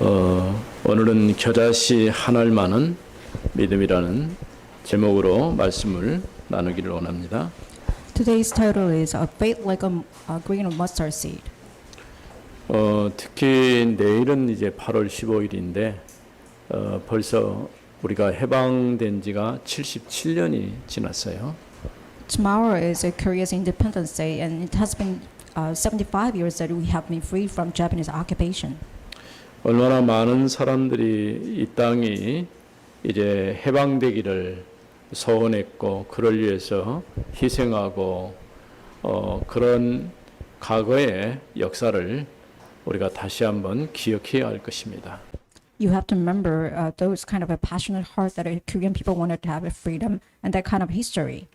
오늘은 겨자씨 한 알만은 믿음이라는 제목으로 말씀을 나누기를 원합니다. Today's title is A Faith Like a Grain of Mustard Seed. 특히 내일은 이제 8월 15일인데 벌써 우리가 해방된 지가 77년이 지났어요. Tomorrow is Korea's Independence Day, and it has been 75 years that we have been free from Japanese occupation. 얼마나 많은 사람들이 이 땅이 이제 해방되기를 소원했고 그를 위해서 희생하고 그런 과거의 역사를 우리가 다시 한번 기억해야 할 것입니다. You have to remember those kind of a passionate heart that Korean people wanted to have a freedom and that kind of history.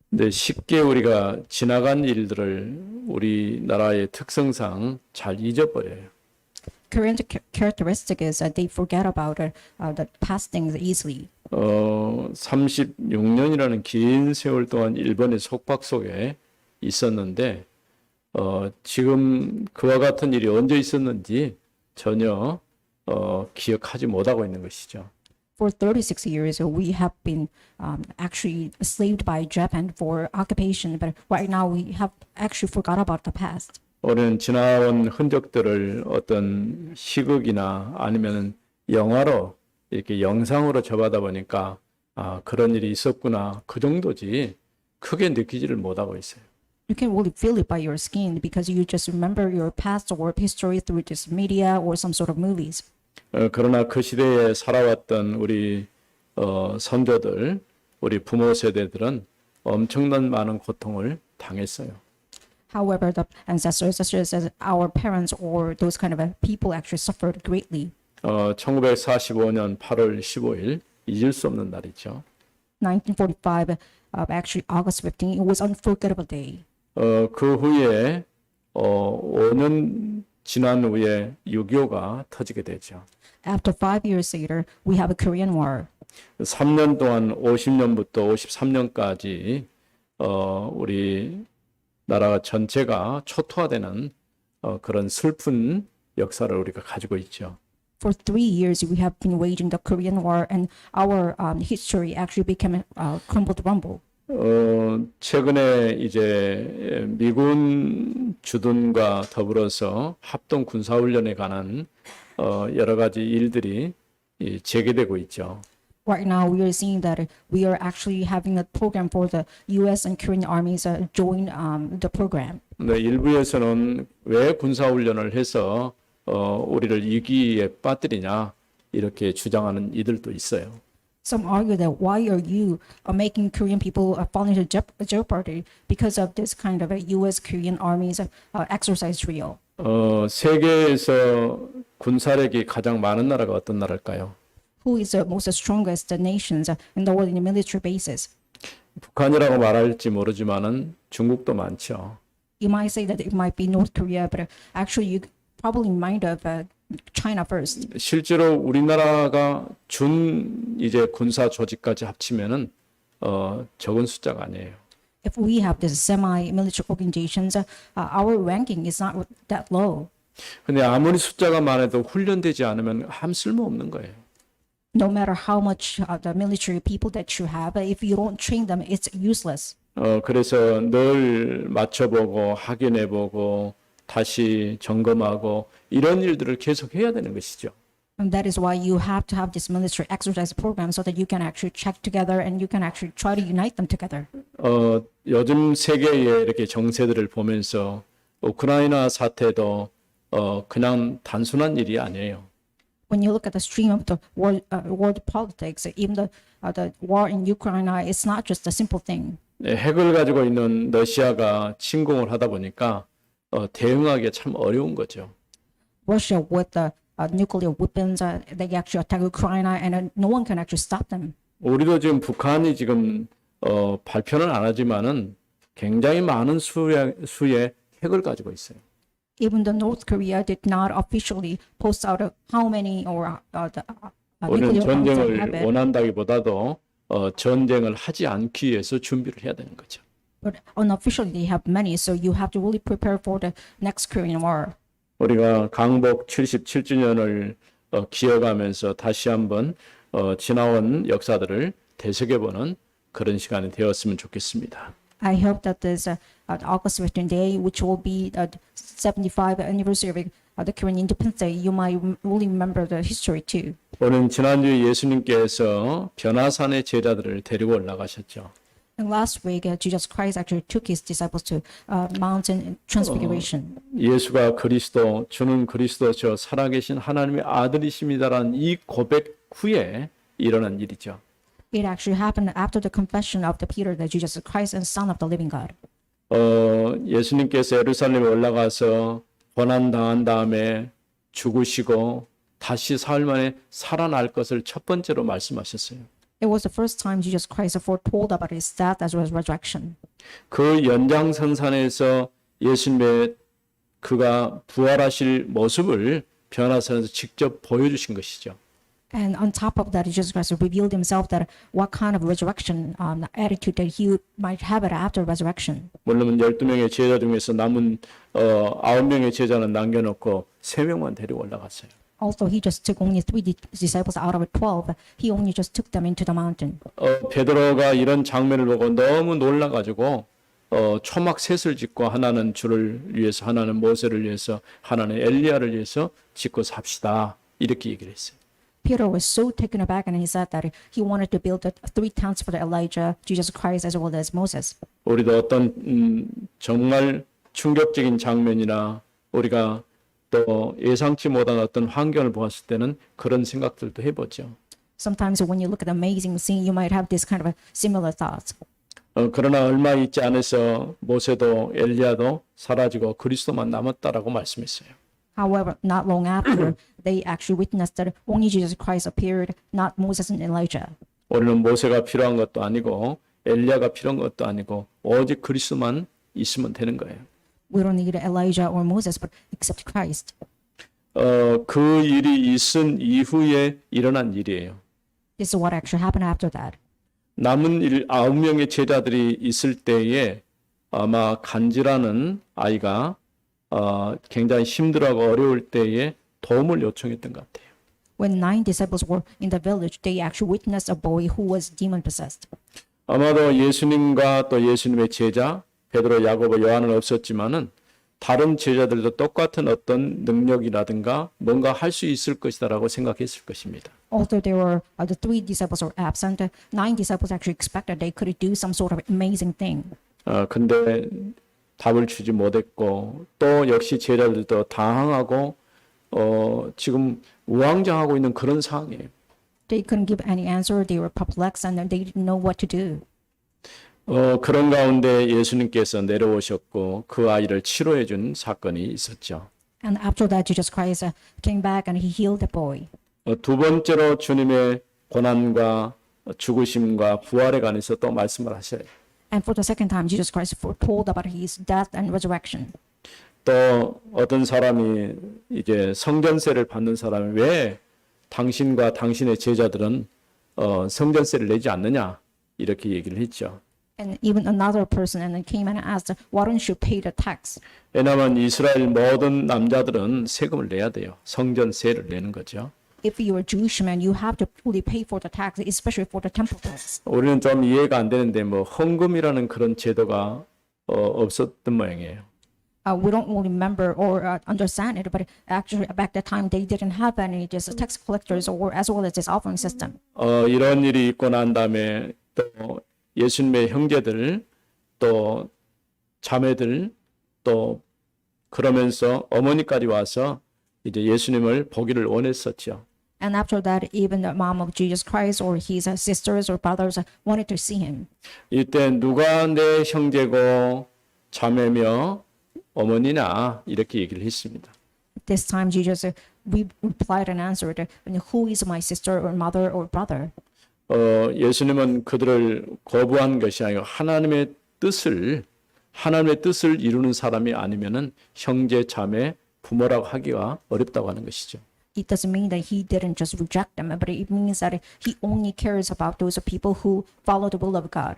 근데 쉽게 우리가 지나간 일들을 우리나라의 특성상 잘 잊어버려요. Korean characteristic is that they forget about the past things easily. 36년이라는 긴 세월 동안 일본의 속박 속에 있었는데 지금 그와 같은 일이 언제 있었는지 전혀 기억하지 못하고 있는 것이죠. For 36 years, we have been actually enslaved by Japan for occupation, but right now we have actually forgot about the past. 우리는 지나온 흔적들을 어떤 시극이나 아니면 영화로 이렇게 영상으로 접하다 보니까 그런 일이 있었구나 그 정도지 크게 느끼지를 못하고 있어요. You can really feel it by your skin because you just remember your past or history through this media or some sort of movies. 그러나 그 시대에 살아왔던 우리 선조들, 우리 부모 세대들은 엄청난 많은 고통을 당했어요. However, the ancestors, such as our parents or those kind of people, actually suffered greatly. 1945년 8월 15일 잊을 수 없는 날이죠. 1945, actually August 15, it was unforgettable day. 그 후에 5년 지난 후에 6.25가 터지게 되죠. After 5 years later, we have a Korean War. 3년 동안 50년부터 53년까지 우리 나라 전체가 초토화되는 그런 슬픈 역사를 우리가 가지고 있죠. For 3 years, we have been waging the Korean War, and our history actually became crumbled rumble. 최근에 이제 미군 주둔과 더불어서 합동 군사훈련에 관한 여러 가지 일들이 재개되고 있죠. Right now, we are seeing that we are actually having a program for the U.S. and Korean armies join the program. 네, 일부에서는 왜 군사훈련을 해서 우리를 위기에 빠뜨리냐 이렇게 주장하는 이들도 있어요. Some argue that why are you making Korean people fall into jeopardy because of this kind of a U.S. Korean armies exercise drill. 세계에서 군사력이 가장 많은 나라가 어떤 나라일까요? Who is the most strongest nations in the world in the military basis? 북한이라고 말할지 모르지만은 중국도 많죠. You might say that it might be North Korea, but actually you probably mind of China first. 실제로 우리나라가 준 이제 군사 조직까지 합치면은 적은 숫자가 아니에요. If we have this semi-military organizations, our ranking is not that low. 근데 아무리 숫자가 많아도 훈련되지 않으면 아무 쓸모 없는 거예요. No matter how much the military people that you have, if you don't train them, it's useless. 그래서 늘 맞춰보고 확인해보고 다시 점검하고 이런 일들을 계속 해야 되는 것이죠. And that is why you have to have this military exercise program so that you can actually check together and you can actually try to unite them together. 요즘 세계의 이렇게 정세들을 보면서 우크라이나 사태도 그냥 단순한 일이 아니에요. When you look at the stream of the world politics, even the war in Ukraine, it's not just a simple thing. 핵을 가지고 있는 러시아가 침공을 하다 보니까 대응하기가 참 어려운 거죠. Russia with the nuclear weapons, they actually attack Ukraine, and no one can actually stop them. 우리도 지금 북한이 지금 발표는 안 하지만은 굉장히 많은 수의 핵을 가지고 있어요. Even the North Korea did not officially post out how many or the 우리는 nuclear arms they 전쟁을 have it. 원한다기보다도 전쟁을 하지 않기 위해서 준비를 해야 되는 거죠. But unofficially they have many, so you have to really prepare for the next Korean War. 우리가 강복 77주년을 기억하면서 다시 한번 지나온 역사들을 되새겨보는 그런 시간이 되었으면 좋겠습니다. I hope that this August 15th day, which will be the 75th anniversary of the Korean Independence Day, you might really remember the history too. 오늘 지난주에 예수님께서 변화산의 제자들을 데리고 올라가셨죠. And last week, Jesus Christ actually took his disciples to Mountain Transfiguration. 예수가 그리스도, 주는 그리스도시요 살아계신 하나님의 아들이십니다라는 이 고백 후에 일어난 일이죠. It actually happened after the confession of the Peter that Jesus Christ is Son of the living God. 예수님께서 예루살렘에 올라가서 고난 당한 다음에 죽으시고 다시 사흘 만에 살아날 것을 첫 번째로 말씀하셨어요. It was the first time Jesus Christ foretold about his death as well as resurrection. 그 연장선상에서 예수님의 그가 부활하실 모습을 변화산에서 직접 보여주신 것이죠. And on top of that, Jesus Christ revealed himself that what kind of resurrection attitude that he might have it after resurrection. 물론 12명의 제자 중에서 남은 9명의 제자는 남겨놓고 3명만 데리고 올라갔어요. Also, he just took only 3 disciples out of 12. He only just took them into the mountain. 베드로가 이런 장면을 보고 너무 놀라가지고 초막 셋을 짓고 하나는 주를 위해서, 하나는 모세를 위해서, 하나는 엘리야를 위해서 짓고 삽시다 이렇게 얘기를 했어요. Peter was so taken aback and he said that he wanted to build 3 towns for Elijah, Jesus Christ, as well as Moses. 우리도 어떤 정말 충격적인 장면이나 우리가 또 예상치 못한 어떤 환경을 보았을 때는 그런 생각들도 해보죠. Sometimes when you look at the amazing scene, you might have this kind of a similar thoughts. 그러나 얼마 있지 않아서 모세도 엘리야도 사라지고 그리스도만 남았다라고 말씀했어요. However, not long after, they actually witnessed that only Jesus Christ appeared, not Moses and Elijah. 우리는 모세가 필요한 것도 아니고 엘리야가 필요한 것도 아니고 오직 그리스도만 있으면 되는 거예요. We don't need Elijah or Moses, but except Christ. 그 일이 있은 이후에 일어난 일이에요. This is what actually happened after that. 남은 9명의 제자들이 있을 때에 아마 간지라는 아이가 굉장히 힘들어하고 어려울 때에 도움을 요청했던 것 같아요. When 9 disciples were in the village, they actually witnessed a boy who was demon possessed. 아마도 예수님과 또 예수님의 제자 베드로, 야고보, 요한은 없었지만은 다른 제자들도 똑같은 어떤 능력이라든가 뭔가 할 수 있을 것이다라고 생각했을 것입니다. Although there were the 3 disciples were absent, 9 disciples actually expected they could do some sort of amazing thing. 근데 답을 주지 못했고 또 역시 제자들도 당황하고 지금 우왕좌왕하고 있는 그런 상황이에요. They couldn't give any answer. They were perplexed and they didn't know what to do. 그런 가운데 예수님께서 내려오셨고 그 아이를 치료해 준 사건이 있었죠. And after that, Jesus Christ came back and he healed the boy. 두 번째로 주님의 고난과 죽으심과 부활에 관해서 또 말씀을 하셔요. And for the second time, Jesus Christ foretold about his death and resurrection. 또 어떤 사람이 이제 성전세를 받는 사람이 왜 당신과 당신의 제자들은 성전세를 내지 않느냐 이렇게 얘기를 했죠. And even another person and then came and asked, why don't you pay the tax? 왜냐하면 이스라엘 모든 남자들은 세금을 내야 돼요. 성전세를 내는 거죠. If you are Jewish man, you have to fully pay for the tax, especially for the temple tax. 우리는 좀 이해가 안 되는데 뭐 헌금이라는 그런 제도가 없었던 모양이에요. We don't really remember or understand it, but actually back that time they didn't have any just tax collectors or as well as this offering system. 이런 일이 있고 난 다음에 또 예수님의 형제들 또 자매들 또 그러면서 어머니까지 와서 이제 예수님을 보기를 원했었죠. And after that, even the mom of Jesus Christ or his sisters or brothers wanted to see him. 이때 누가 내 형제고 자매며 어머니냐 이렇게 얘기를 했습니다. This time Jesus replied and answered, who is my sister or mother or brother? 예수님은 그들을 거부한 것이 아니고 하나님의 뜻을 이루는 사람이 아니면은 형제, 자매, 부모라고 하기가 어렵다고 하는 것이죠. It doesn't mean that he didn't just reject them, but it means that he only cares about those people who follow the will of God.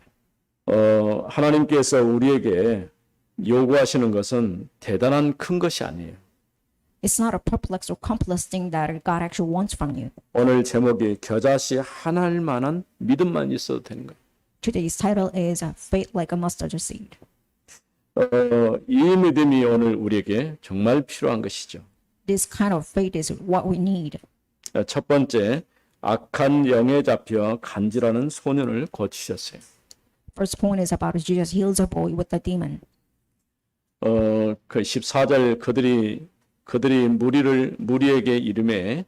하나님께서 우리에게 요구하시는 것은 대단한 큰 것이 아니에요. It's not a perplexed or complex thing that God actually wants from you. 오늘 제목이 겨자씨 하나일 만한 믿음만 있어도 되는 거예요. Today's title is Faith Like a Mustard Seed. 이 믿음이 오늘 우리에게 정말 필요한 것이죠. This kind of faith is what we need. 첫 번째, 악한 영에 잡혀 간질하는 소년을 고치셨어요. First point is about Jesus heals a boy with a demon. 그 14절 그들이 무리에게 이르매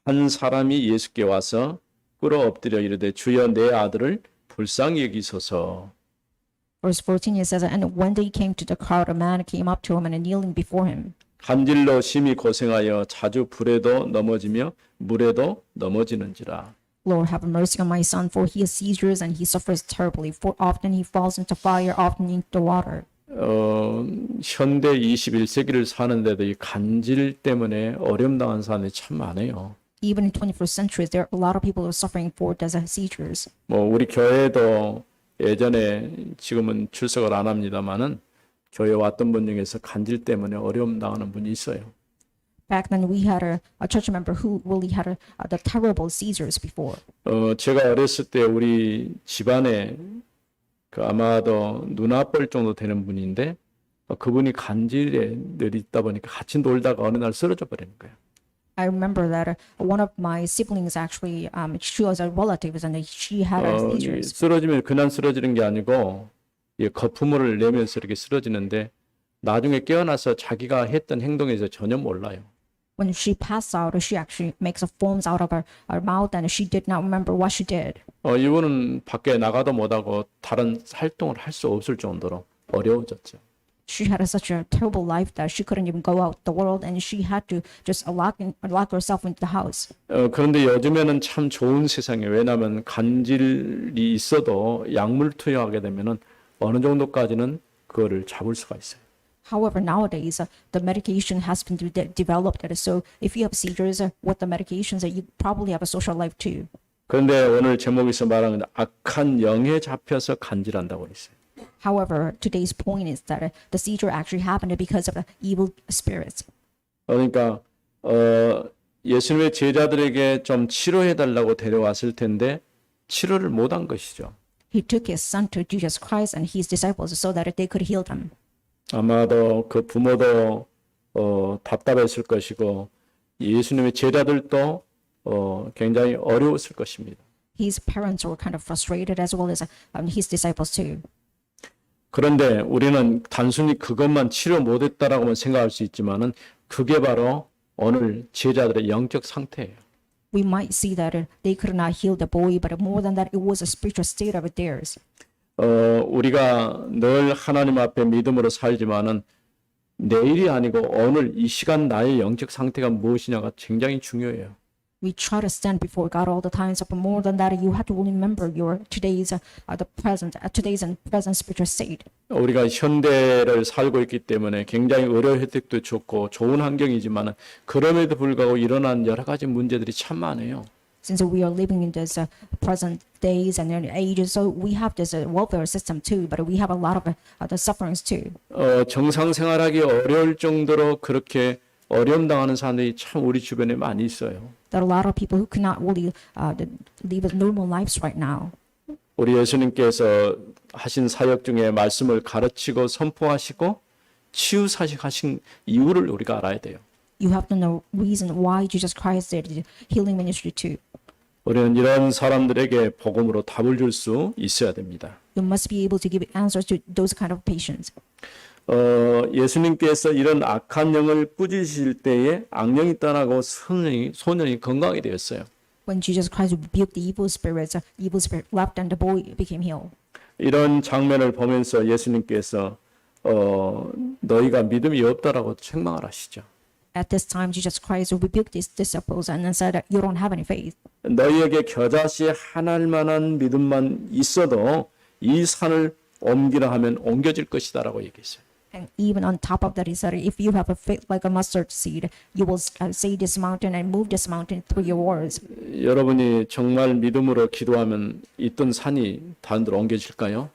한 사람이 예수께 와서 꿇어 엎드려 이르되 주여 내 아들을 불쌍히 여기소서. Verse 14 it says, and when they came to the crowd, a man came up to him and kneeling before him. 간질로 심히 고생하여 자주 불에도 넘어지며 물에도 넘어지는지라. Lord, have mercy on my son, for he has seizures and he suffers terribly. For often he falls into fire, often into water. 현대 21세기를 사는데도 이 간질 때문에 어려움 당한 사람이 참 많아요. Even in 21st century, there are a lot of people who are suffering for desert seizures. 뭐 우리 교회도 예전에 지금은 출석을 안 합니다만은 교회 왔던 분 중에서 간질 때문에 어려움 당하는 분이 있어요. Back then, we had a church member who really had the terrible seizures before. 제가 어렸을 때 우리 집안에 그 아마도 눈아볼 정도 되는 분인데 그분이 간질에 늘 있다 보니까 같이 놀다가 어느 날 쓰러져 버리는 거예요. I remember that one of my siblings actually, she was a relative and she had seizures. 쓰러지면 그냥 쓰러지는 게 아니고 거품을 내면서 이렇게 쓰러지는데 나중에 깨어나서 자기가 했던 행동에서 전혀 몰라요. When she passed out, she actually makes foams out of her mouth and she did not remember what she did. 이분은 밖에 나가도 못하고 다른 활동을 할 수 없을 정도로 어려워졌죠. She had such a terrible life that she couldn't even go out the world and she had to just lock herself into the house. 그런데 요즘에는 참 좋은 세상이에요. 왜냐하면 간질이 있어도 약물 투여하게 되면은 어느 정도까지는 그거를 잡을 수가 있어요. However, nowadays, the medication has been developed. So if you have seizures with the medications, you probably have a social life too. 그런데 오늘 제목에서 말하는 악한 영에 잡혀서 간질한다고 했어요. However, today's point is that the seizure actually happened because of the evil spirits. 그러니까 예수님의 제자들에게 좀 치료해달라고 데려왔을 텐데 치료를 못한 것이죠. He took his son to Jesus Christ and his disciples so that they could heal them. 아마도 그 부모도 답답했을 것이고 예수님의 제자들도 굉장히 어려웠을 것입니다. His parents were kind of frustrated as well as his disciples too. 그런데 우리는 단순히 그것만 치료 못했다라고만 생각할 수 있지만은 그게 바로 오늘 제자들의 영적 상태예요. We might see that they could not heal the boy, but more than that, it was a spiritual state of theirs. 우리가 늘 하나님 앞에 믿음으로 살지만은 내일이 아니고 오늘 이 시간 나의 영적 상태가 무엇이냐가 굉장히 중요해요. We try to stand before God all the time, but more than that, you have to remember your today's and present spiritual state. 우리가 현대를 살고 있기 때문에 굉장히 의료 혜택도 좋고 좋은 환경이지만은 그럼에도 불구하고 일어난 여러 가지 문제들이 참 많아요. Since we are living in this present days and ages, so we have this welfare system too, but we have a lot of the sufferings too. 정상 생활하기 어려울 정도로 그렇게 어려움 당하는 사람들이 참 우리 주변에 많이 있어요. There are a lot of people who cannot really live normal lives right now. 우리 예수님께서 하신 사역 중에 말씀을 가르치고 선포하시고 치유사직하신 이유를 우리가 알아야 돼요. You have to know reason why Jesus Christ did the healing ministry too. 우리는 이런 사람들에게 복음으로 답을 줄 수 있어야 됩니다. You must be able to give answers to those kind of patients. 예수님께서 이런 악한 영을 꾸짖으실 때에 악령이 떠나고 소년이 건강하게 되었어요. When Jesus Christ rebuked the evil spirit left and the boy became healed. 이런 장면을 보면서 예수님께서 너희가 믿음이 없다라고 책망을 하시죠. At this time, Jesus Christ rebuked his disciples and said that you don't have any faith. 너희에게 겨자씨 하나일 만한 믿음만 있어도 이 산을 옮기라 하면 옮겨질 것이다라고 얘기했어요. And even on top of that, he said, if you have a faith like a mustard seed, you will say this mountain and move this mountain through your words. 여러분이 정말 믿음으로 기도하면 있던 산이 다른 데로 옮겨질까요?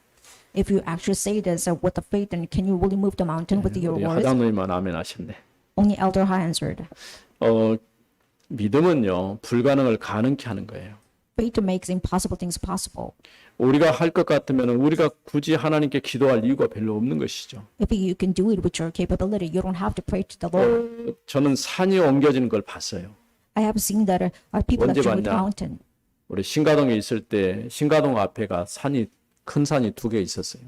If you actually say this with the faith, then can you really move the mountain with your 우리 words? 하장님만 아멘 하셨네. Only Elder Ha answered, 믿음은요, 불가능을 가능케 하는 거예요. faith makes impossible things possible. 우리가 할 것 같으면 우리가 굳이 하나님께 기도할 이유가 별로 없는 것이죠. If you can do it with your capability, you don't have to pray to the Lord. 저는 산이 옮겨지는 걸 봤어요. I have seen that people 언제 actually with 봤냐? mountain. 우리 신가동에 있을 때 신가동 앞에가 큰 산이 2개 있었어요.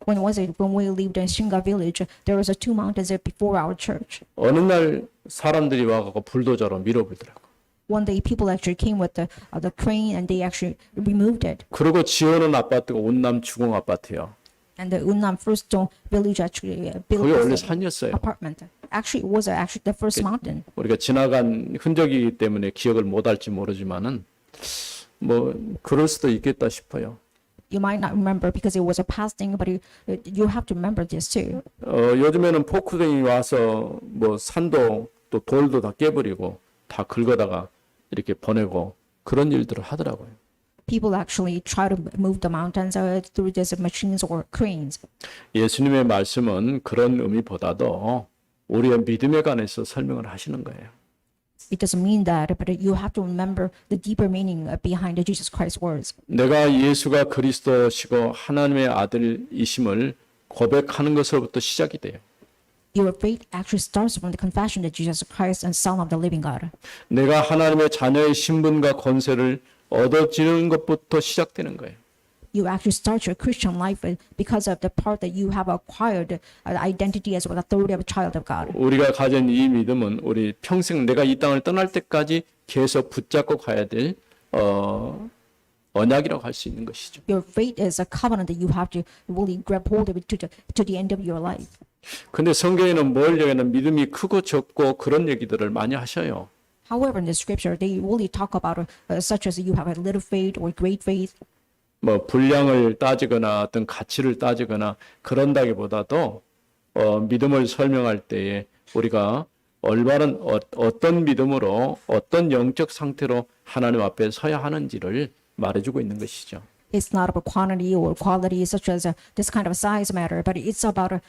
When was it? When we lived in Shinga village, there was two mountains there before our church. 어느 날 사람들이 와갖고 불도저로 밀어버리더라고. One day, people actually came with the crane and they actually removed it. 그리고 지어놓은 아파트가 온남 주공 아파트예요. And the Unnam First Stone village actually built 그게 원래 this 산이었어요. apartment. Actually, it was actually the first mountain. 우리가 지나간 흔적이기 때문에 기억을 못할지 모르지만은 뭐 그럴 수도 있겠다 싶어요. You might not remember because it was a past thing, but you have to remember this too. 요즘에는 포크레인이 와서 뭐 산도 또 돌도 다 깨버리고 다 긁어다가 이렇게 보내고 그런 일들을 하더라고요. People actually try to move the mountains through these machines or cranes. 예수님의 말씀은 그런 의미보다도 우리의 믿음에 관해서 설명을 하시는 거예요. It doesn't mean that, but you have to remember the deeper meaning behind Jesus Christ's words. 내가 예수가 그리스도시고 하나님의 아들이심을 고백하는 것으로부터 시작이 돼요. Your faith actually starts from the confession that Jesus Christ is Son of the living God. 내가 하나님의 자녀의 신분과 권세를 얻어지는 것부터 시작되는 거예요. You actually start your Christian life because of the part that you have acquired identity as well authority of a child of God. 우리가 가진 이 믿음은 우리 평생 내가 이 땅을 떠날 때까지 계속 붙잡고 가야 될 언약이라고 할 수 있는 것이죠. Your faith is a covenant that you have to really grab hold of it to the end of your life. 근데 성경에는 뭘 얘기하는 믿음이 크고 적고 그런 얘기들을 많이 하셔요. However, in the scripture, they really talk about such as you have a little faith or great faith. 뭐 분량을 따지거나 어떤 가치를 따지거나 그런다기보다도 믿음을 설명할 때에 우리가 올바른 어떤 믿음으로 어떤 영적 상태로 하나님 앞에 서야 하는지를 말해주고 있는 것이죠. It's not about quantity or quality such as this kind of size matter, but it's about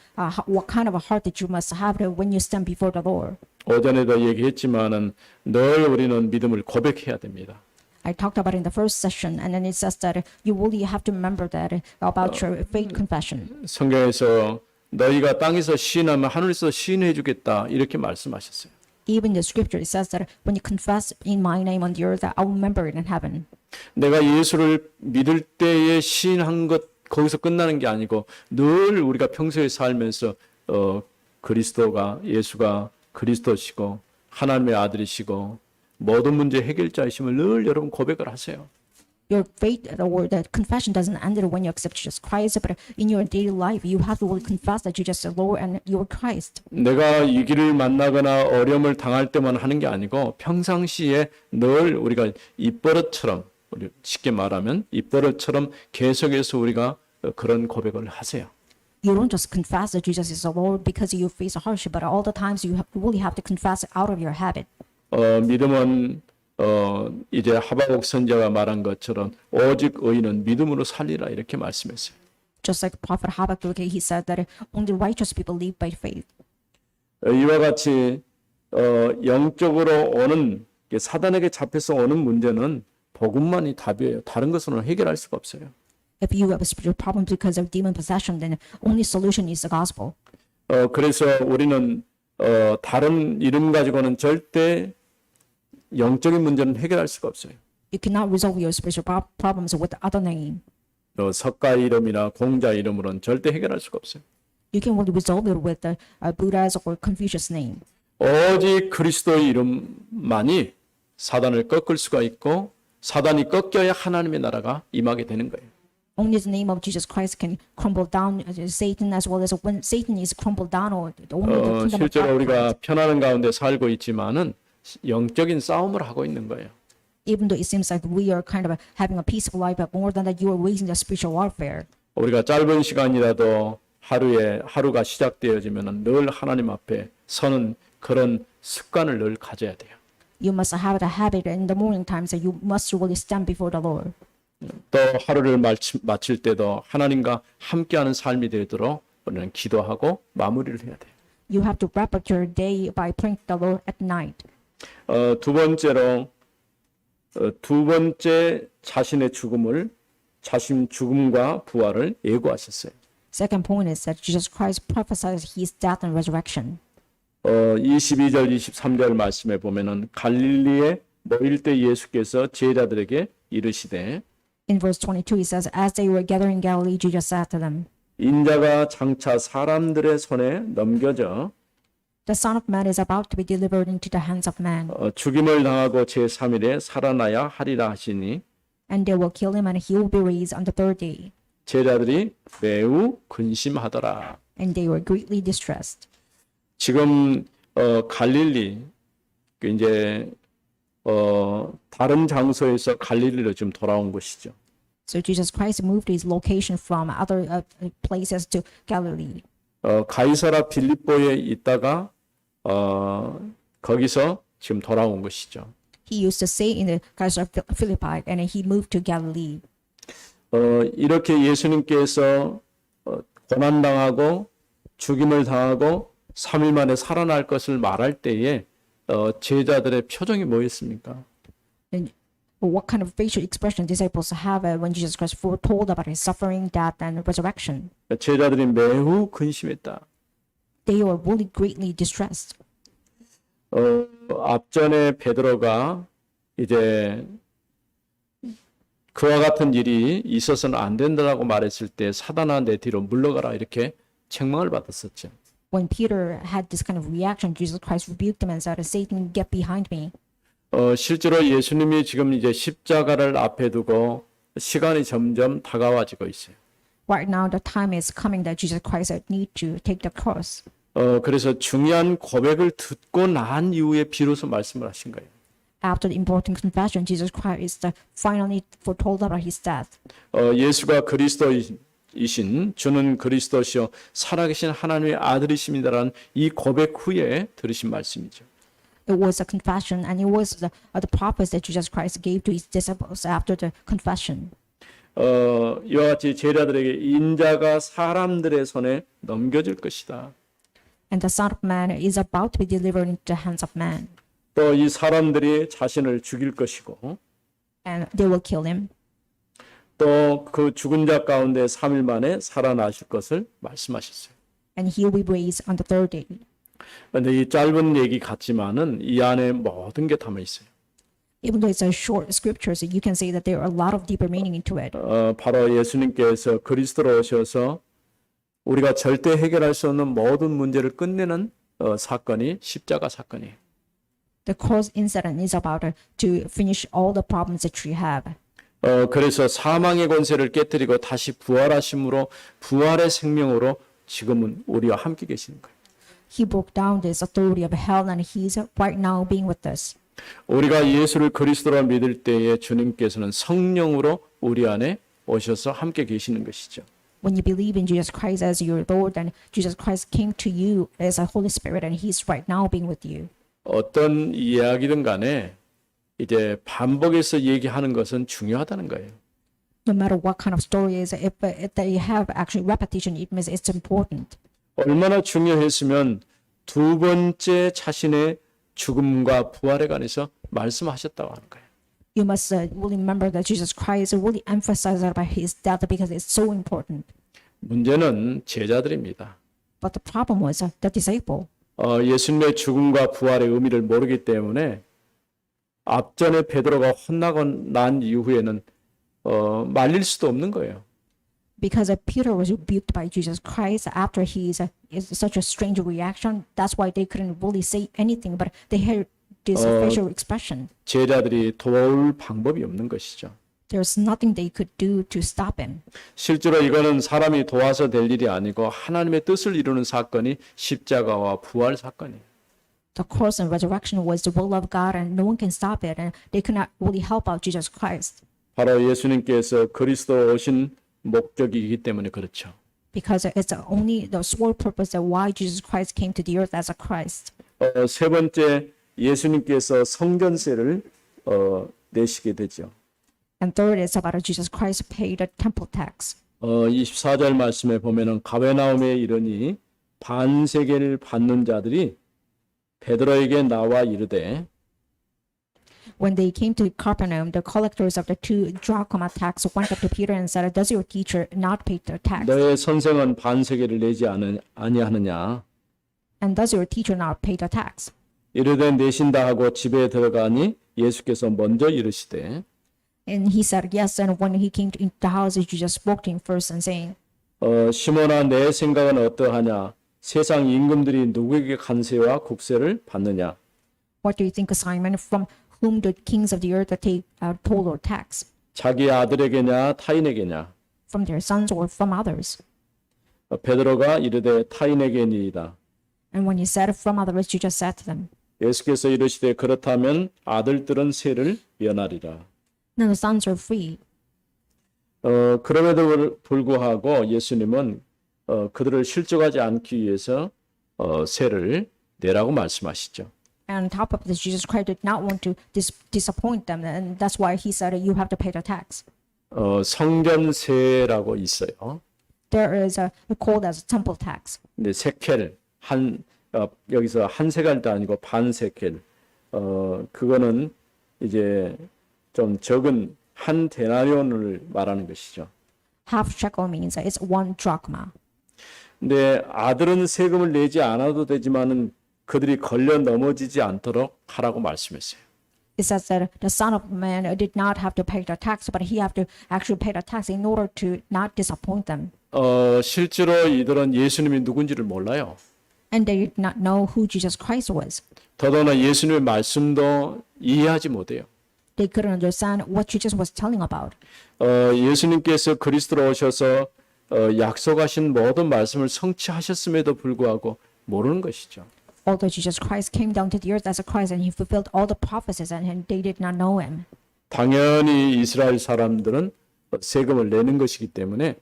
what kind of a heart that you must have when you stand before the Lord. 오전에도 얘기했지만은 늘 우리는 믿음을 고백해야 됩니다. I talked about it in the first session, and then it says that you really have to remember that about your faith confession. 성경에서 너희가 땅에서 시인하면 하늘에서 시인해 주겠다 이렇게 말씀하셨어요. Even the scripture it says that when you confess in my name on the earth, I will remember it in heaven. 내가 예수를 믿을 때에 시인한 것 거기서 끝나는 게 아니고 늘 우리가 평소에 살면서 그리스도가 예수가 그리스도시고 하나님의 아들이시고 모든 문제 해결자이심을 늘 여러분 고백을 하세요. Your faith or the confession doesn't end when you accept Jesus Christ, but in your daily life, you have to really confess that Jesus is Lord and you are Christ. 내가 위기를 만나거나 어려움을 당할 때만 하는 게 아니고 평상시에 늘 우리가 입버릇처럼 우리 쉽게 말하면 입버릇처럼 계속해서 우리가 그런 고백을 하세요. You don't just confess that Jesus is the Lord because you face a hardship, but all the times you really have to confess it out of your habit. 믿음은 이제 하박국 선지자가 말한 것처럼 오직 의인은 믿음으로 살리라 이렇게 말씀했어요. Just like Prophet Habakkuk, he said that only righteous people live by faith. 이와 같이 영적으로 오는 사단에게 잡혀서 오는 문제는 복음만이 답이에요. 다른 것으로는 해결할 수가 없어요. If you have a spiritual problem because of demon possession, then only solution is the gospel. 그래서 우리는 다른 이름 가지고는 절대 영적인 문제는 해결할 수가 없어요. You cannot resolve your spiritual problems with other name. 석가 이름이나 공자 이름으로는 절대 해결할 수가 없어요. You can only resolve it with Buddha's or Confucius name. 오직 그리스도의 이름만이 사단을 꺾을 수가 있고 사단이 꺾여야 하나님의 나라가 임하게 되는 거예요. Only the name of Jesus Christ can crumble down Satan, as well as when Satan is crumbled down, or only the kingdom of 실제로 God. 우리가 편안한 가운데 살고 있지만은 영적인 싸움을 하고 있는 거예요. Even though it seems like we are kind of having a peaceful life, but more than that, you are waging a spiritual warfare. 우리가 짧은 시간이라도 하루가 시작되어지면은 늘 하나님 앞에 서는 그런 습관을 늘 가져야 돼요. You must have the habit in the morning times that you must really stand before the Lord. 또 하루를 마칠 때도 하나님과 함께하는 삶이 되도록 우리는 기도하고 마무리를 해야 돼요. you have to wrap up your day by praying to the Lord at night. 두 번째로 두 번째 자신의 자신 죽음과 부활을 예고하셨어요. Second point is that Jesus Christ prophesied his death and resurrection. 22절, 23절 말씀에 보면은 갈릴리에 모일 때 예수께서 제자들에게 이르시되 In verse 22, it says, As they were gathering in Galilee, Jesus said to them, 인자가 장차 사람들의 손에 넘겨져 The Son of Man is about to be delivered into the hands of man, 죽임을 당하고 제3일에 살아나야 하리라 하시니 and they will kill him, and he will be raised on the third day. 제자들이 매우 근심하더라. And they were greatly distressed. 지금 갈릴리 이제 다른 장소에서 갈릴리로 지금 돌아온 것이죠. So Jesus Christ moved his location from other places to Galilee. 가이사라 빌립보에 있다가 거기서 지금 돌아온 것이죠. He used to stay in the Caesarea Philippi, and he moved to Galilee. 이렇게 예수님께서 고난당하고 죽임을 당하고 3일 만에 살아날 것을 말할 때에 제자들의 표정이 뭐였습니까? And what kind of facial expression disciples have when Jesus Christ foretold about his suffering, death, and resurrection? 제자들이 매우 근심했다. They were really greatly distressed. 앞전에 베드로가 이제 그와 같은 일이 있어서는 안 된다고 말했을 때 사단아 내 뒤로 물러가라 이렇게 책망을 받았었죠. When Peter had this kind of reaction, Jesus Christ rebuked him and said, Satan, get behind me. 실제로 예수님이 지금 이제 십자가를 앞에 두고 시간이 점점 다가와지고 있어요. Right now, the time is coming that Jesus Christ need to take the cross. 그래서 중요한 고백을 듣고 난 이후에 비로소 말씀을 하신 거예요. After the important confession, Jesus Christ finally foretold about his death. 예수가 그리스도이신 주는 그리스도시요 살아계신 하나님의 아들이십니다라는 이 고백 후에 들으신 말씀이죠. It was a confession, and it was the prophets that Jesus Christ gave to his disciples after the confession. 이와 같이 제자들에게 인자가 사람들의 손에 넘겨질 것이다. And the Son of Man is about to be delivered into the hands of man. 또 이 사람들이 자신을 죽일 것이고 And they will kill him. 또 그 죽은 자 가운데 3일 만에 살아나실 것을 말씀하셨어요. And he will be raised on the third day. 그런데 이 짧은 얘기 같지만은 이 안에 모든 게 담아 있어요. Even though it's a short scripture, so you can say that there are a lot of deeper meaning into it. 바로 예수님께서 그리스도로 오셔서 우리가 절대 해결할 수 없는 모든 문제를 끝내는 사건이 십자가 사건이에요. The cross incident is about to finish all the problems that you have. 그래서 사망의 권세를 깨뜨리고 다시 부활하심으로 부활의 생명으로 지금은 우리와 함께 계시는 거예요. He broke down this authority of hell, and he's right now being with us. 우리가 예수를 그리스도로 믿을 때에 주님께서는 성령으로 우리 안에 오셔서 함께 계시는 것이죠. When you believe in Jesus Christ as your Lord, then Jesus Christ came to you as a Holy Spirit, and he's right now being with you. 어떤 이야기든 간에 이제 반복해서 얘기하는 것은 중요하다는 거예요. No matter what kind of story is, if they have actually repetition, it means it's important. 얼마나 중요했으면 두 번째 자신의 죽음과 부활에 관해서 말씀하셨다고 하는 거예요. You must really remember that Jesus Christ really emphasized about his death because it's so important. 문제는 제자들입니다. But the problem was the disciple. 예수님의 죽음과 부활의 의미를 모르기 때문에 앞전에 베드로가 혼나고 난 이후에는 말릴 수도 없는 거예요. Because Peter was rebuked by Jesus Christ after his is such a strange reaction. That's why they couldn't really say anything, but they had this facial expression. 제자들이 도울 방법이 없는 것이죠. There's nothing they could do to stop him. 실제로 이거는 사람이 도와서 될 일이 아니고 하나님의 뜻을 이루는 사건이 십자가와 부활 사건이에요. The cross and resurrection was the will of God, and no one can stop it, and they could not really help out Jesus Christ. 바로 예수님께서 그리스도 오신 목적이기 때문에 그렇죠. Because it's only the sole purpose that why Jesus Christ came to the earth as a Christ. 세 번째, 예수님께서 성전세를 내시게 되죠. And third is about Jesus Christ paid a temple tax. 24절 말씀에 보면은 가베나움에 이르니 반세계를 받는 자들이 베드로에게 나와 이르되 When they came to Capernaum, the collectors of the 2 drachma tax went up to Peter and said, Does your teacher not pay the tax? 너의 선생은 반세계를 내지 아니하느냐? And does your teacher not pay the tax? 이르되 내신다 하고 집에 들어가니 예수께서 먼저 이르시되 And he said, Yes. And when he came into the house, Jesus spoke to him first and saying, 시몬아 내 생각은 어떠하냐? 세상 임금들이 누구에게 관세와 국세를 받느냐? What do you think, Simon? From whom do kings of the earth take toll or tax? 자기 아들에게냐 타인에게냐? From their sons or from others? 베드로가 이르되 타인에게니이다. And when he said from others, Jesus said to them, 예수께서 이르시되 그렇다면 아들들은 세를 면하리라. Then the sons are free. 그럼에도 불구하고 예수님은 그들을 실족하지 않기 위해서 세를 내라고 말씀하시죠. And on top of this, Jesus Christ did not want to disappoint them. And that's why he said, You have to pay the tax. 성전세라고 있어요. There is called as a temple tax. 근데 세켈 여기서 한 세겔도 아니고 반 세켈 그거는 이제 좀 적은 한 데나리온을 말하는 것이죠. Half shekel means it's 1 drachma. 근데 아들은 세금을 내지 않아도 되지만은 그들이 걸려 넘어지지 않도록 하라고 말씀했어요. It says that the Son of Man did not have to pay the tax, but he have to actually pay the tax in order to not disappoint them. 실제로 이들은 예수님이 누군지를 몰라요. And they did not know who Jesus Christ was. 더더나 예수님의 말씀도 이해하지 못해요. They couldn't understand what Jesus was telling about. 예수님께서 그리스도로 오셔서 약속하신 모든 말씀을 성취하셨음에도 불구하고 모르는 것이죠. Although Jesus Christ came down to the earth as a Christ and he fulfilled all the prophecies and they did not know him. 당연히 이스라엘 사람들은 세금을 내는 것이기 때문에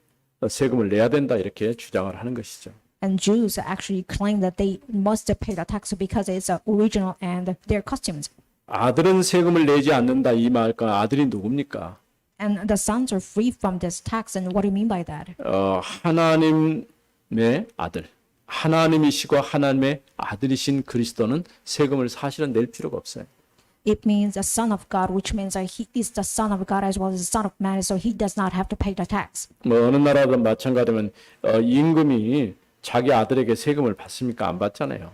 세금을 내야 된다 이렇게 주장을 하는 것이죠. And Jews actually claim that they must pay the tax because it's original and their customs. 아들은 세금을 내지 않는다 이 말과 아들이 누굽니까? And the sons are free from this tax. And what do you mean by that? 하나님의 아들. 하나님이시고 하나님의 아들이신 그리스도는 세금을 사실은 낼 필요가 없어요. It means the Son of God, which means that he is the Son of God as well as the Son of Man, so he does not have to pay the tax. 뭐 어느 나라든 마찬가지면 임금이 자기 아들에게 세금을 받습니까? 안 받잖아요.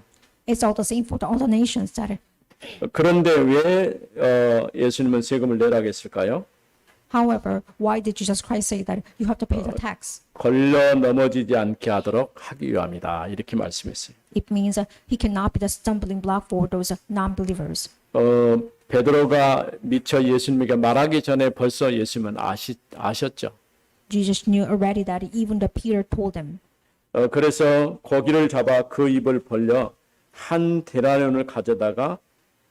It's all the same for all the nations that. 그런데 왜 예수님은 세금을 내라고 했을까요? However, why did Jesus Christ say that you have to pay the tax? 걸려 넘어지지 않게 하도록 하기 위함이다. 이렇게 말씀했어요. It means he cannot be the stumbling block for those non-believers. 베드로가 미처 예수님에게 말하기 전에 벌써 예수님은 아셨죠. Jesus knew already that even the Peter told him. 그래서 고기를 잡아 그 입을 벌려 한 데나리온을 가져다가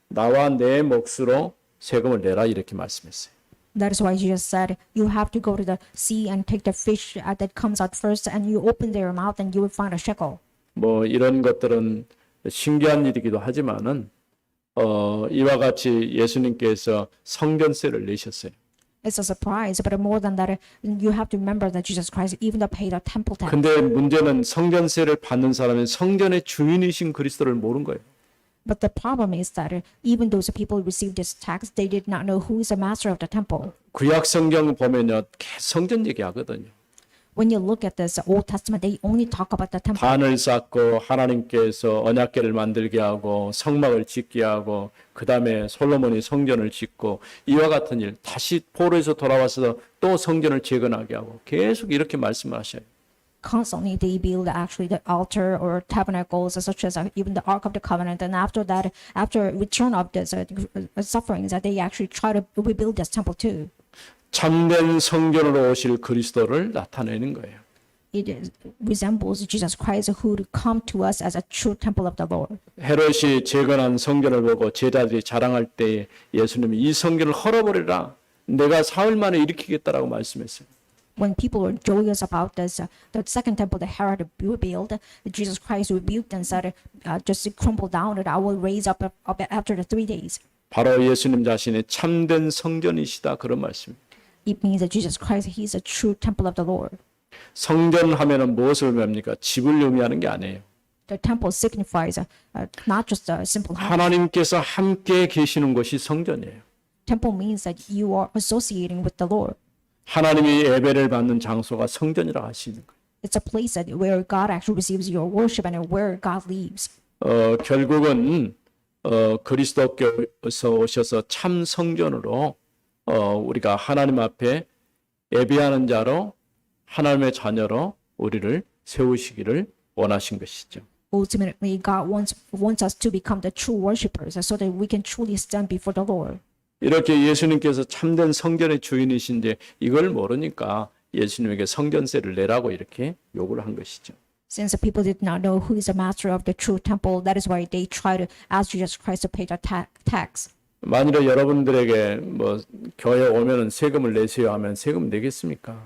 나와 내 몫으로 세금을 내라 이렇게 말씀했어요. That is why Jesus said, you have to go to the sea and take the fish that comes out first and you open their mouth and you will find a shekel. 뭐 이런 것들은 신기한 일이기도 하지만은 이와 같이 예수님께서 성전세를 내셨어요. It's a surprise, but more than that, you have to remember that Jesus Christ even paid a temple tax. 근데 문제는 성전세를 받는 사람은 성전의 주인이신 그리스도를 모르는 거예요. But the problem is that even those people who received this tax, they did not know who is the master of the temple. 구약 성경 보면요, 성전 얘기하거든요. When you look at this Old Testament, they only talk about the temple. 단을 쌓고 하나님께서 언약궤를 만들게 하고 성막을 짓게 하고 그 다음에 솔로몬이 성전을 짓고 이와 같은 일 다시 포로에서 돌아와서 또 성전을 재건하게 하고 계속 이렇게 말씀을 하셔요. Constantly they build actually the altar or tabernacles such as even the Ark of the Covenant, and after that, after return of the sufferings, that they actually try to rebuild this temple too. 참된 성전으로 오실 그리스도를 나타내는 거예요. It resembles Jesus Christ who come to us as a true temple of the Lord. 헤롯이 재건한 성전을 보고 제자들이 자랑할 때 예수님이 이 성전을 헐어버리라. 내가 사흘 만에 일으키겠다라고 말씀했어요. When people were joyous about this, the second temple that Herod built, Jesus Christ rebuked and said, just crumble down and I will raise up after the 3 days. 바로 예수님 자신의 참된 성전이시다 그런 말씀입니다. It means that Jesus Christ, He is a true temple of the Lord. 성전 하면은 무엇을 의미합니까? 집을 의미하는 게 아니에요. the temple signifies not just a simple house. 하나님께서 함께 계시는 곳이 성전이에요. Temple means that you are associating with the Lord. 하나님이 예배를 받는 장소가 성전이라 하시는 거예요. It's a place that where God actually receives your worship and where God lives. 결국은 그리스도께서 오셔서 참 성전으로 우리가 하나님 앞에 예배하는 자로 하나님의 자녀로 우리를 세우시기를 원하신 것이죠. Ultimately, God wants us to become the true worshipers so that we can truly stand before the Lord. 이렇게 예수님께서 참된 성전의 주인이신데 이걸 모르니까 예수님에게 성전세를 내라고 이렇게 요구를 한 것이죠. Since the people did not know who is the master of the true temple, that is why they try to ask Jesus Christ to pay the tax. 만일에 여러분들에게 뭐 교회 오면은 세금을 내세요 하면 세금 내겠습니까?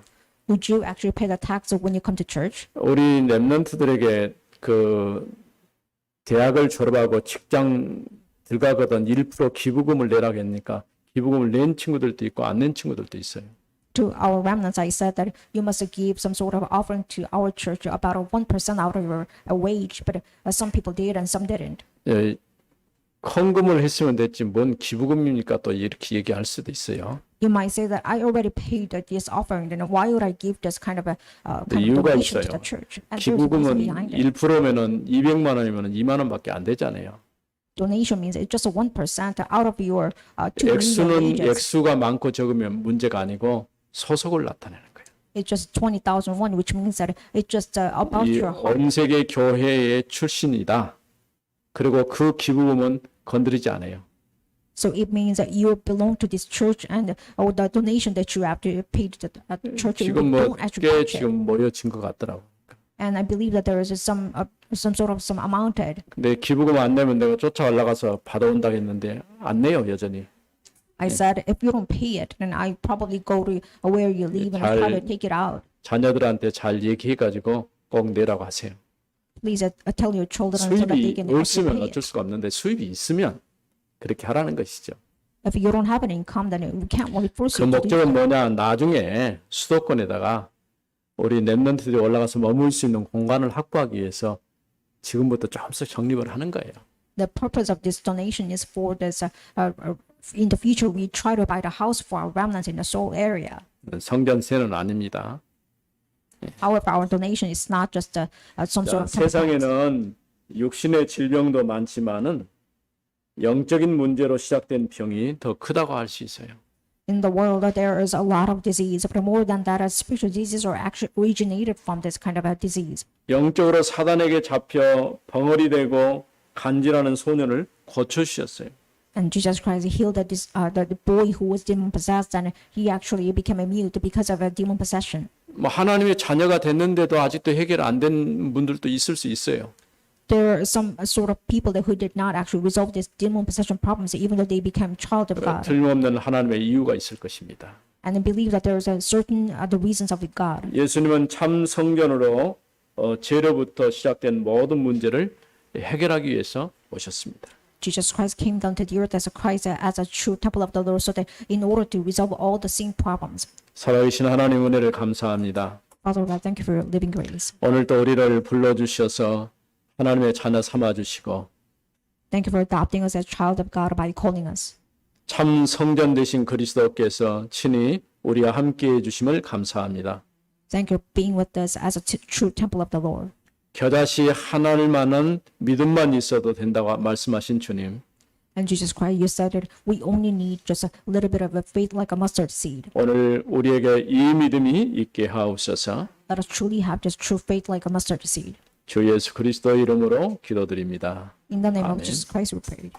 Would you actually pay the tax when you come to church? 우리 랩런트들에게 그 대학을 졸업하고 직장 들어가거든 1% 기부금을 내라고 했니까 기부금을 낸 친구들도 있고 안 낸 친구들도 있어요. To our remnants, I said that you must give some sort of offering to our church, about 1% out of your wage, but some people did and some didn't. 예, 헌금을 했으면 됐지 뭔 기부금입니까? 또 이렇게 얘기할 수도 있어요. You might say that I already paid this offering, then why would I give this kind of a kind of 이유가 donation to 있어요. the church? And there's a reason 기부금은 behind it. 1%면은 200만 원이면 2만 원밖에 안 되잖아요. Donation means it's just 1% out of your 2 million 액수는 wages. 액수가 많고 적으면 문제가 아니고 소속을 나타내는 거예요. It's just 20,000 won, which means that it's just about 이 your heart. 온 세계 교회의 출신이다. 그리고 그 기부금은 건드리지 않아요. So it means that you belong to this church, and the donation that you have to pay to the church, you 지금 뭐 don't actually 꽤 touch it. 지금 모여진 것 같더라고. And I believe that there is some sort of some amounted. 근데 기부금 안 내면 내가 쫓아 올라가서 받아온다고 했는데 안 내요 여전히. I said, if you don't pay it, then I probably go to where you live and try to take it out. 자녀들한테 잘 얘기해가지고 꼭 내라고 하세요. Please tell your children so that they 수입이 can actually 없으면 pay it. 어쩔 수가 없는데 수입이 있으면 그렇게 하라는 것이죠. If you don't have an income, then we can't really force 그 you to do 목적은 so. 뭐냐? 나중에 수도권에다가 우리 랩런트들이 올라가서 머물 수 있는 공간을 확보하기 위해서 지금부터 조금씩 적립을 하는 거예요. The purpose of this donation is for this. In the future, we try to buy the house for our remnants in the Seoul area. 성전세는 아닙니다. However, our donation is not just some 자, sort of temple tax. 세상에는 육신의 질병도 많지만은 영적인 문제로 시작된 병이 더 크다고 할 수 있어요. In the world, there is a lot of disease, but more than that, spiritual diseases are actually originated from this kind of a disease. 영적으로 사단에게 잡혀 벙어리 되고 간질하는 소년을 고쳐주셨어요. And Jesus Christ healed the boy who was demon possessed, and he actually became mute because of a demon possession. 뭐 하나님의 자녀가 됐는데도 아직도 해결 안 된 분들도 있을 수 있어요. There are some sort of people that who did not actually resolve this demon possession problems, even though they became child of God. 틀림없는 하나님의 이유가 있을 것입니다. And I believe that there is a certain the reasons of God. 예수님은 참 성전으로 죄로부터 시작된 모든 문제를 해결하기 위해서 오셨습니다. Jesus Christ came down to the earth as a true temple of the Lord, so that in order to resolve all the sin problems. 살아계신 하나님 은혜를 감사합니다. Father God, thank you for your living grace. 오늘 또 우리를 불러주셔서 하나님의 자녀 삼아주시고 Thank you for adopting us as child of God by calling us. 참 성전 되신 그리스도께서 친히 우리와 함께해 주심을 감사합니다. Thank you for being with us as a true temple of the Lord. 겨자씨 하나만은 믿음만 있어도 된다고 말씀하신 주님. And Jesus Christ, you said that we only need just a little bit of a faith like a mustard seed. 오늘 우리에게 이 믿음이 있게 하옵소서. Let us truly have this true faith like a mustard seed. 주 예수 그리스도 이름으로 기도드립니다. In the name Amen. of Jesus Christ, we pray.